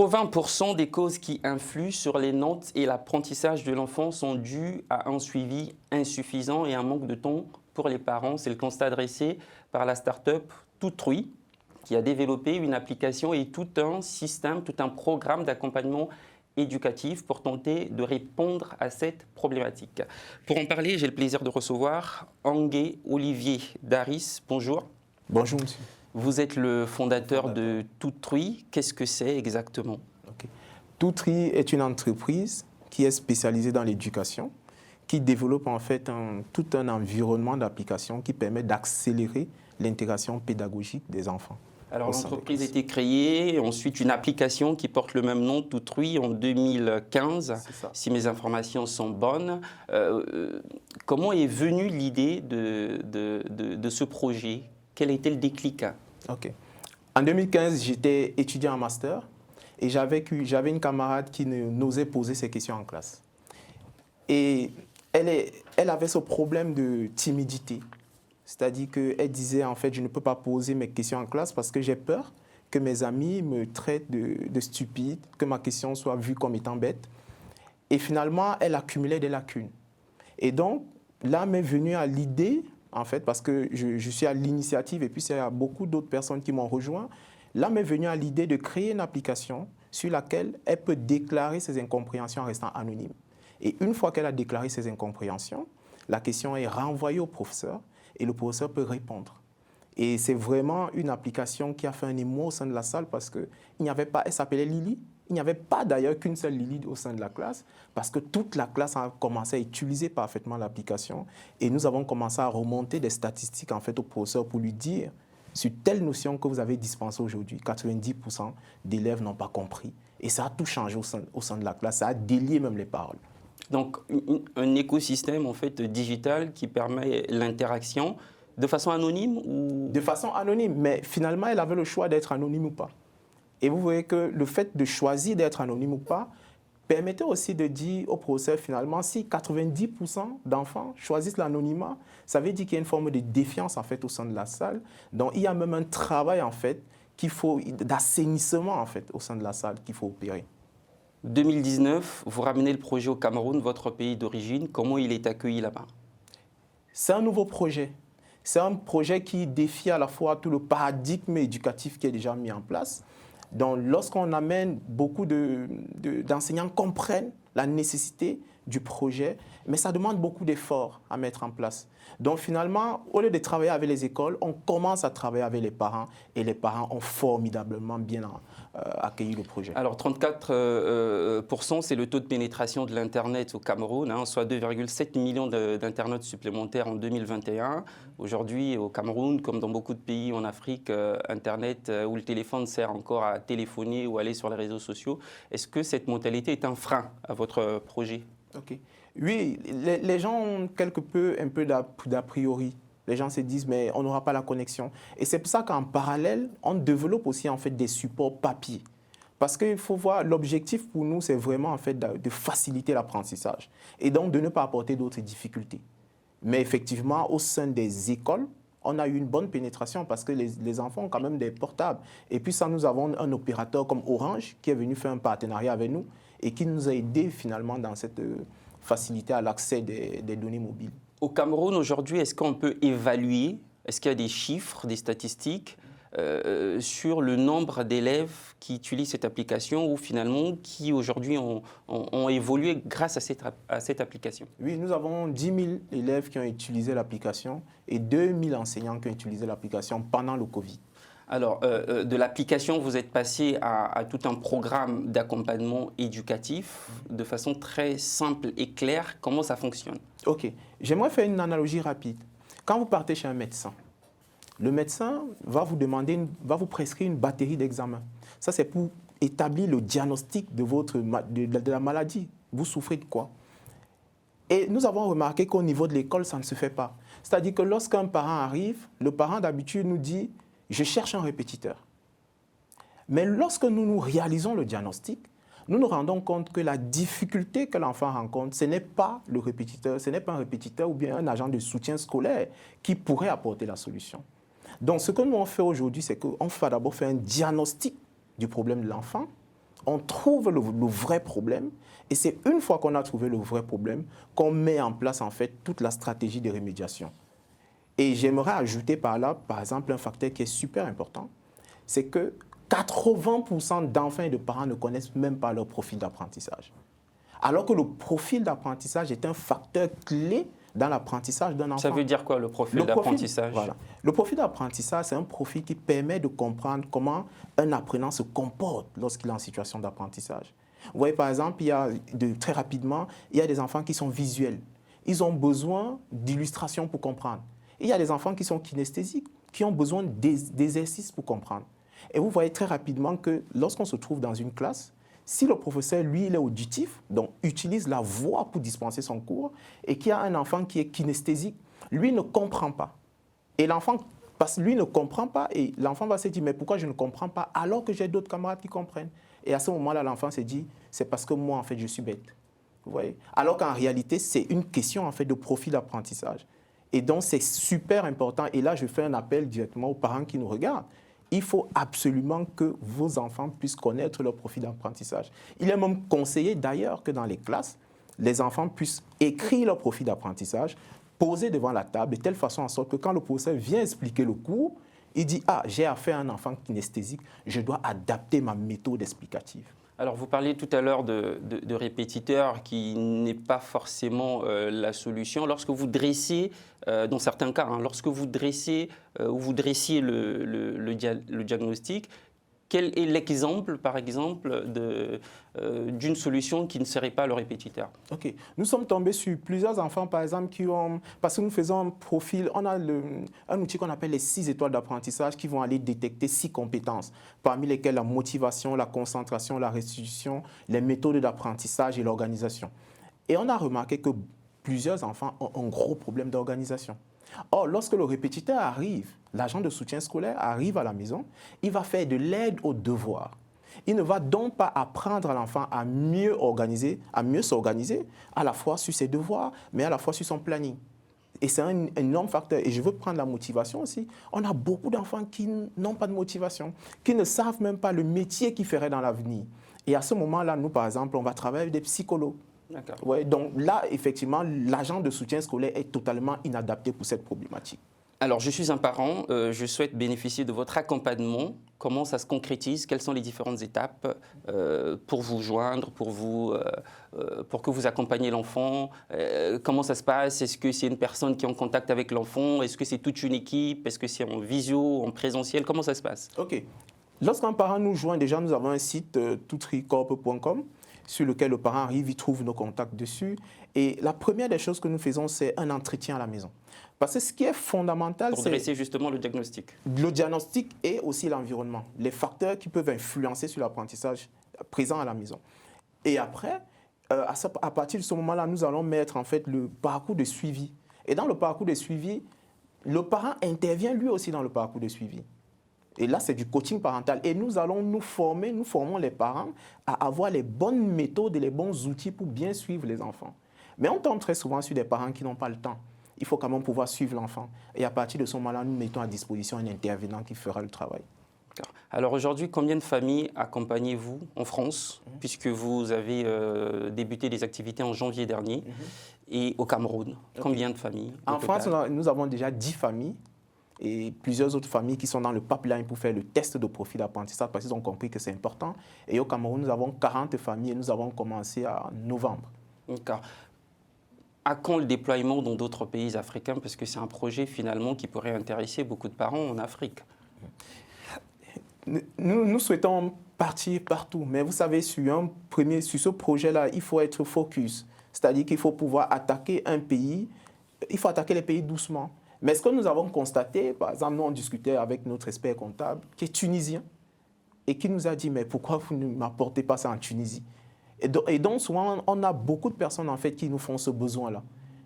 80% des causes qui influent sur les notes et l'apprentissage de l'enfant sont dues à un suivi insuffisant et un manque de temps pour les parents. C'est le constat dressé par la start-up Toutrui, qui a développé une application et tout un système, tout un programme d'accompagnement éducatif pour tenter de répondre à cette problématique. Pour en parler, j'ai le plaisir de recevoir Angué Olivier Daris. Bonjour. Bonjour, monsieur. Vous êtes le fondateur de Toutrui. Qu'est-ce que c'est exactement? Toutrui est une entreprise qui est spécialisée dans l'éducation, qui développe en fait tout un environnement d'application qui permet d'accélérer l'intégration pédagogique des enfants. Alors l'entreprise a été créée, ensuite une application qui porte le même nom, Toutrui, en 2015, si mes informations sont bonnes. Comment est venue l'idée de ce projet? Quel était le déclic? En 2015, j'étais étudiant en master et j'avais une camarade qui n'osait poser ses questions en classe. Et elle avait ce problème de timidité. C'est-à-dire qu'elle disait, en fait, je ne peux pas poser mes questions en classe parce que j'ai peur que mes amis me traitent de stupide, que ma question soit vue comme étant bête. Et finalement, elle accumulait des lacunes. Et donc, là m'est venue à l'idée, en fait, parce que je suis à l'initiative et puis il y a beaucoup d'autres personnes qui m'ont rejoint, là m'est venue à l'idée de créer une application sur laquelle elle peut déclarer ses incompréhensions en restant anonyme. Et une fois qu'elle a déclaré ses incompréhensions, la question est renvoyée au professeur et le professeur peut répondre. Et c'est vraiment une application qui a fait un émoi au sein de la salle parce qu'il n'y avait pas, elle s'appelait Lily, il n'y avait pas d'ailleurs qu'une seule Lily au sein de la classe parce que toute la classe a commencé à utiliser parfaitement l'application et nous avons commencé à remonter des statistiques en fait au professeur pour lui dire sur telle notion que vous avez dispensée aujourd'hui, 90% d'élèves n'ont pas compris. Et ça a tout changé au sein de la classe, ça a délié même les paroles. Donc, un écosystème en fait digital qui permet l'interaction de façon anonyme ou... De façon anonyme, mais finalement, elle avait le choix d'être anonyme ou pas. Et vous voyez que le fait de choisir d'être anonyme ou pas permettait aussi de dire au professeur, finalement, si 90% d'enfants choisissent l'anonymat, ça veut dire qu'il y a une forme de défiance en fait au sein de la salle. Donc, il y a même un travail en fait d'assainissement en fait au sein de la salle qu'il faut opérer. 2019, vous ramenez le projet au Cameroun, votre pays d'origine. Comment il est accueilli là-bas? C'est un nouveau projet. C'est un projet qui défie à la fois tout le paradigme éducatif qui est déjà mis en place. Donc, lorsqu'on amène beaucoup d'enseignants comprennent la nécessité du projet, mais ça demande beaucoup d'efforts à mettre en place. Donc, finalement, au lieu de travailler avec les écoles, on commence à travailler avec les parents et les parents ont formidablement bien accueilli le projet. Alors, 34%, c'est le taux de pénétration de l'Internet au Cameroun, soit 2,7 millions d'Internet supplémentaires en 2021. Aujourd'hui, au Cameroun, comme dans beaucoup de pays en Afrique, Internet ou le téléphone sert encore à téléphoner ou aller sur les réseaux sociaux. Est-ce que cette mentalité est un frein à votre projet? Oui, les gens ont un peu d'a priori. Les gens se disent, mais on n'aura pas la connexion. Et c'est pour ça qu'en parallèle, on développe aussi en fait des supports papier. Parce qu'il faut voir, l'objectif pour nous, c'est vraiment en fait de faciliter l'apprentissage et donc de ne pas apporter d'autres difficultés. Mais effectivement, au sein des écoles, on a eu une bonne pénétration parce que les enfants ont quand même des portables. Et puis ça, nous avons un opérateur comme Orange qui est venu faire un partenariat avec nous et qui nous a aidés finalement dans cette facilité à l'accès des données mobiles. Au Cameroun, aujourd'hui, est-ce qu'on peut évaluer, est-ce qu'il y a des chiffres, des statistiques sur le nombre d'élèves qui utilisent cette application ou finalement qui aujourd'hui ont évolué grâce à cette application? Oui, nous avons 10 000 élèves qui ont utilisé l'application et 2 000 enseignants qui ont utilisé l'application pendant le Covid. Alors, de l'application, vous êtes passé à tout un programme d'accompagnement éducatif de façon très simple et claire. Comment ça fonctionne? J'aimerais faire une analogie rapide. Quand vous partez chez un médecin, le médecin va vous prescrire une batterie d'examens. Ça, c'est pour établir le diagnostic de la maladie. Vous souffrez de quoi? Et nous avons remarqué qu'au niveau de l'école, ça ne se fait pas. C'est-à-dire que lorsqu'un parent arrive, le parent d'habitude nous dit « je cherche un répétiteur ». Mais lorsque nous réalisons le diagnostic, nous nous rendons compte que la difficulté que l'enfant rencontre, ce n'est pas le répétiteur, ce n'est pas un répétiteur ou bien un agent de soutien scolaire qui pourrait apporter la solution. Donc, ce que nous on fait aujourd'hui, c'est qu'on va d'abord faire un diagnostic du problème de l'enfant. on trouve le vrai problème et c'est une fois qu'on a trouvé le vrai problème qu'on met en place en fait toute la stratégie de remédiation. Et j'aimerais ajouter par là, par exemple, un facteur qui est super important, c'est que 80% d'enfants et de parents ne connaissent même pas leur profil d'apprentissage. Alors que le profil d'apprentissage est un facteur clé dans l'apprentissage d'un enfant. Ça veut dire quoi, le profil d'apprentissage? Voilà. Le profil d'apprentissage, c'est un profil qui permet de comprendre comment un apprenant se comporte lorsqu'il est en situation d'apprentissage. Vous voyez, par exemple, très rapidement, il y a des enfants qui sont visuels. Ils ont besoin d'illustrations pour comprendre. Et il y a des enfants qui sont kinesthésiques, qui ont besoin d'exercices pour comprendre. Et vous voyez très rapidement que lorsqu'on se trouve dans une classe, si le professeur, lui, il est auditif, donc utilise la voix pour dispenser son cours, et qu'il y a un enfant qui est kinesthésique, lui ne comprend pas. Et l'enfant, parce que lui ne comprend pas, et l'enfant va se dire, mais pourquoi je ne comprends pas alors que j'ai d'autres camarades qui comprennent? Et à ce moment-là, l'enfant se dit, c'est parce que moi, en fait, je suis bête. Vous voyez? Alors qu'en réalité, c'est une question, en fait, de profil d'apprentissage. Et donc, c'est super important. Et là, je fais un appel directement aux parents qui nous regardent. Il faut absolument que vos enfants puissent connaître leur profil d'apprentissage. Il est même conseillé d'ailleurs que dans les classes, les enfants puissent écrire leur profil d'apprentissage, poser devant la table, de telle façon en sorte que quand le professeur vient expliquer le cours, il dit « Ah, j'ai affaire à un enfant kinesthésique, je dois adapter ma méthode explicative ». Alors, vous parliez tout à l'heure de répétiteurs qui n'est pas forcément la solution. Lorsque vous dressez, dans certains cas, lorsque vous dressez ou vous dressiez le diagnostic, quel est l'exemple, par exemple, d'une solution qui ne serait pas le répétiteur? Ok. Nous sommes tombés sur plusieurs enfants, par exemple, qui ont... Parce que nous faisons un profil, on a un outil qu'on appelle les 6 étoiles d'apprentissage qui vont aller détecter 6 compétences, parmi lesquelles la motivation, la concentration, la restitution, les méthodes d'apprentissage et l'organisation. Et on a remarqué que plusieurs enfants ont un gros problème d'organisation. Or, lorsque le répétiteur arrive, l'agent de soutien scolaire arrive à la maison, il va faire de l'aide aux devoirs. Il ne va donc pas apprendre à l'enfant à mieux s'organiser, à la fois sur ses devoirs, mais à la fois sur son planning. Et c'est un énorme facteur. Et je veux prendre la motivation aussi. On a beaucoup d'enfants qui n'ont pas de motivation, qui ne savent même pas le métier qu'ils feraient dans l'avenir. Et à ce moment-là, nous, par exemple, on va travailler avec des psychologues. Ouais, donc là, effectivement, l'agent de soutien scolaire est totalement inadapté pour cette problématique. Alors, je suis un parent, je souhaite bénéficier de votre accompagnement. Comment ça se concrétise? Quelles sont les différentes étapes pour vous joindre, pour que vous accompagniez l'enfant? Comment ça se passe? Est-ce que c'est une personne qui est en contact avec l'enfant? Est-ce que c'est toute une équipe? Est-ce que c'est en visio, en présentiel? Comment ça se passe? OK. Lorsqu'un parent nous joint, déjà, nous avons un site toutricorp.com sur lequel le parent arrive, il trouve nos contacts dessus. Et la première des choses que nous faisons, c'est un entretien à la maison. Parce que ce qui est fondamental, c'est... Pour dresser justement le diagnostic. Le diagnostic et aussi l'environnement. Les facteurs qui peuvent influencer sur l'apprentissage présent à la maison. Et après, à partir de ce moment-là, nous allons mettre en fait le parcours de suivi. Et dans le parcours de suivi, le parent intervient lui aussi dans le parcours de suivi. Et là, c'est du coaching parental. Et nous allons nous formons les parents à avoir les bonnes méthodes et les bons outils pour bien suivre les enfants. Mais on tombe très souvent sur des parents qui n'ont pas le temps. Il faut quand même pouvoir suivre l'enfant. Et à partir de ce moment-là, nous mettons à disposition un intervenant qui fera le travail. Alors aujourd'hui, combien de familles accompagnez-vous en France, puisque vous avez débuté les activités en janvier dernier, et au Cameroun? Combien de familles? En France, nous avons déjà 10 familles. Et plusieurs autres familles qui sont dans le pipeline pour faire le test de profil d'apprentissage parce qu'ils ont compris que c'est important. Et au Cameroun, nous avons 40 familles et nous avons commencé en novembre. D'accord. À quand le déploiement dans d'autres pays africains? Parce que c'est un projet finalement qui pourrait intéresser beaucoup de parents en Afrique. Nous souhaitons partir partout. Mais vous savez, sur ce projet-là, il faut être focus. C'est-à-dire qu'il faut pouvoir attaquer un pays. Il faut attaquer les pays doucement. Mais ce que nous avons constaté, par exemple, nous on discutait avec notre expert comptable qui est tunisien et qui nous a dit « mais pourquoi vous ne m'apportez pas ça en Tunisie ?» Et donc souvent, on a beaucoup de personnes en fait qui nous font ce besoin-là.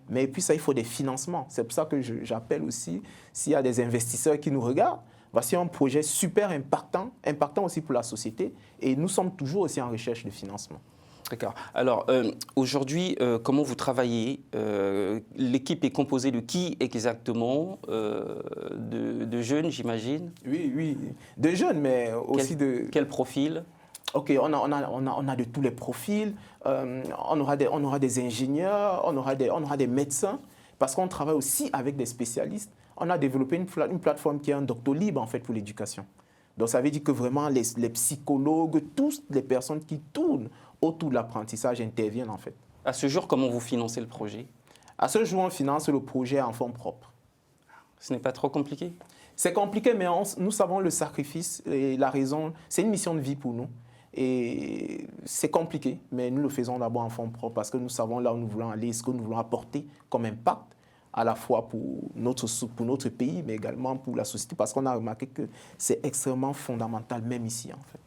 Mais puis ça, il faut des financements. C'est pour ça que j'appelle aussi, s'il y a des investisseurs qui nous regardent, voici un projet super impactant aussi pour la société et nous sommes toujours aussi en recherche de financement. D'accord. Alors, aujourd'hui, comment vous travaillez? L'équipe est composée de qui exactement? De jeunes, j'imagine? Oui, de jeunes, mais aussi de... Quel profil? OK, on a de tous les profils. On aura des ingénieurs, on aura des médecins, parce qu'on travaille aussi avec des spécialistes. On a développé une plateforme qui est un Doctolib, en fait, pour l'éducation. Donc, ça veut dire que vraiment, les psychologues, toutes les personnes qui tournent autour de l'apprentissage interviennent, en fait. À ce jour, comment vous financez le projet? À ce jour, on finance le projet en fonds propres. Ce n'est pas trop compliqué? C'est compliqué, mais nous savons le sacrifice et la raison. C'est une mission de vie pour nous. Et c'est compliqué, mais nous le faisons d'abord en fonds propres parce que nous savons là où nous voulons aller, ce que nous voulons apporter comme impact, à la fois pour notre pays, mais également pour la société, parce qu'on a remarqué que c'est extrêmement fondamental, même ici, en fait.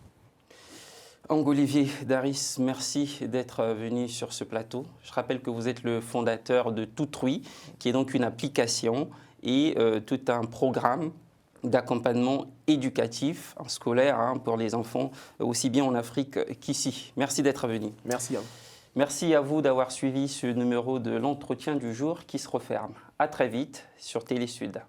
Olivier Daris, merci d'être venu sur ce plateau. Je rappelle que vous êtes le fondateur de Toutrui, qui est donc une application et tout un programme d'accompagnement éducatif, scolaire, pour les enfants, aussi bien en Afrique qu'ici. Merci d'être venu. Merci à vous. Merci à vous d'avoir suivi ce numéro de l'entretien du jour qui se referme. À très vite sur Télé Sud.